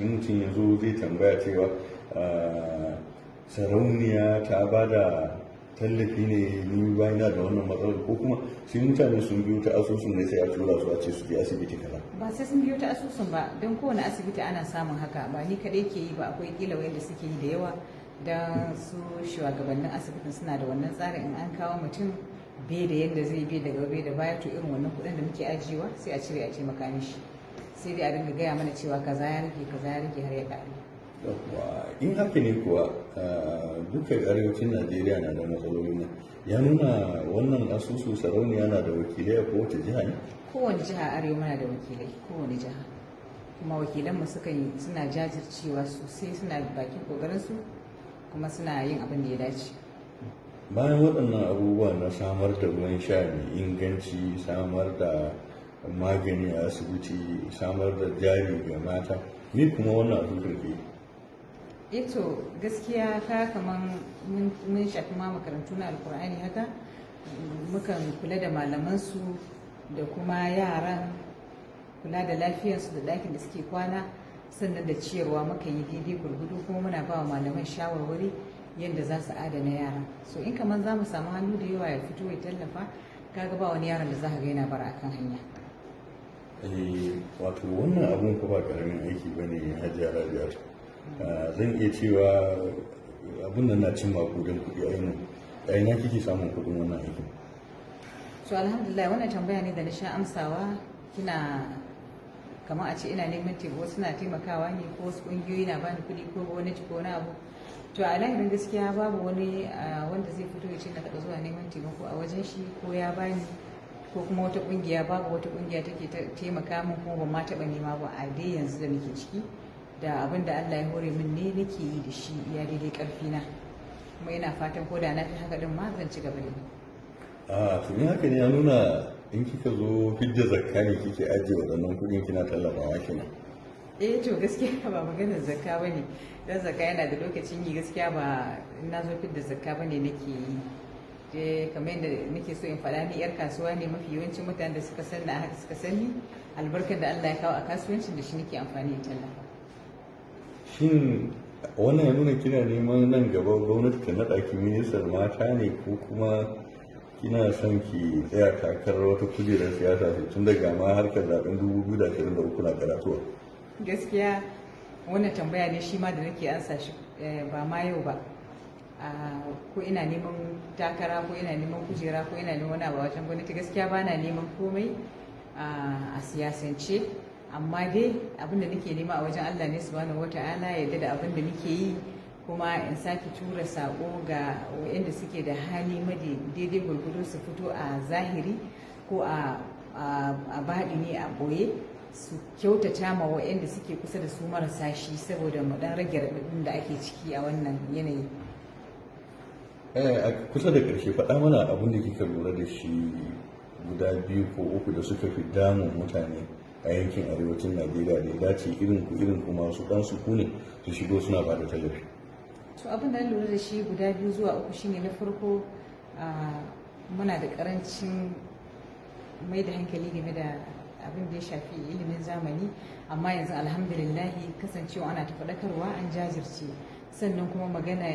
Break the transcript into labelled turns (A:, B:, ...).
A: mutum ya zo zai tambaya cewa sarauniya ta ba da tallafi ne ni ba ina da wannan matsalar, ko kuma sai mutane sun biyo ta asusun ne sai a tura su a ce su je asibiti kaza.
B: Ba sai sun biyo ta asusun ba, don kowane asibiti ana samun haka, ba ni kadai ke yi ba, akwai kila wanda suke yi da yawa, don su shugabannin asibitin suna da wannan tsarin. In an kawo mutum bai da yadda zai bi daga bai da baya, to irin wannan kuɗin da muke ajiyewa sai a cire a taimaka mishi, sai dai a dinga gaya mana cewa kaza ya rage har ya ƙare.
A: In haka ne kuwa duka arewacin Najeriya na da matsaloli ne, ya nuna wannan asusu sarauniya na da wakilai a kowace jiha ne?
B: Kowane jiha arewa muna da wakilai, kowane jiha, kuma wakilanmu suna jajircewa sosai, suna bakin kokarinsu kuma suna yin abin da ya dace.
A: Bayan waɗannan abubuwa na samar da ruwan sha mai inganci, samar da magani a asibiti, samar da jari ga mata, ni kuma wannan asusun ke?
B: Eto gaskiya ka kaman mun shafi ma makarantu na alkur'ani haka, mukan kula da malamansu da kuma yaran, kula da lafiyarsu da ɗakin da suke kwana, sannan da ciyarwa muka yi daidai gurgudu, kuma muna ba wa malaman shawarwari yadda za su adana yara. So in kaman za mu samu hannu da yawa ya fito ya tallafa, kaga ba wani yaron da za ka ga yana bara akan hanya.
A: Wato wannan abun ko ba karamin aiki bane Hajiya Rabi'atu. Zan iya cewa abun nan na cin makudan kuɗi a ina kike samun kuɗin wannan aikin?
B: So alhamdulillah, wannan tambaya ne da na sha amsawa. Kina kamar a ce ina neman taimako, suna taimakawa ne ko wasu ƙungiyoyi na bani kuɗi ko gwamnati ko wani abu. To a lahirin gaskiya babu wani wanda zai fito ya ce na taɓa zuwa neman taimako a wajen shi ko ya bani, ko kuma wata ƙungiya, babu wata ƙungiya take taimaka min, kuma ban ma taɓa nema ba a dai yanzu da nake ciki. Da abin da Allah ya hore min ne nake yi da shi iya daidai karfi na, kuma ina fatan ko da na fi haka din ma zan ci gaba da yi.
A: To ni haka ne ya nuna in kika zo fidda zakka ne kike ajiye waɗannan kuɗin kina tallafawa kenan?
B: To gaskiya ba maganar zakka bane, dan zakka yana da lokacin yi, gaskiya ba na zo fidda zakka bane nake yi. Kamar yadda nake so in faɗa, ni yar kasuwa ne, mafi yawancin mutanen da suka sanni a haka suka sanni, albarkar da Allah ya kawo a kasuwancin da shi nake amfani da tallafa.
A: Shin wannan ya nuna kina neman nan gaba gwamnati ta naɗa ki ministar mata ne, ko kuma kina son ki tsaya takarar wata kujerar siyasa tun daga ma harkar zaben 2023 na karatuwa?
B: Gaskiya wannan tambaya ne shi ma da nake ansa shi ba ma yau ba. Ko ina neman takara, ko ina neman kujera, ko ina neman wani abu wajen gwamnati, gaskiya ba na neman komai a siyasance. Amma dai abin da nake nema a wajen Allah ne subhanahu wata'ala ya yarda da abin da nake yi, kuma in sake tura sako ga waɗanda suke da hali daidai gurgudu su fito a zahiri ko a baɗini a ɓoye, su kyautata ma waɗanda suke kusa da su marasa shi, saboda mu ɗan rage raɗaɗin da ake ciki a wannan yanayi.
A: A kusa da ƙarshe faɗa mana abin da kika lura da shi guda 2 ko 3 da suka fi damun mutane a yankin arewacin Najeriya da ya dace irin ku masu ɗan sukuni su shigo suna ba da tallafi.
B: To abin da na lura da shi guda 2 zuwa 3 shine, na farko muna da karancin mai da hankali game da abin da ya shafi ilimin zamani, amma yanzu alhamdulillahi kasancewa ana ta faɗakarwa, an jajirce. Sannan kuma magana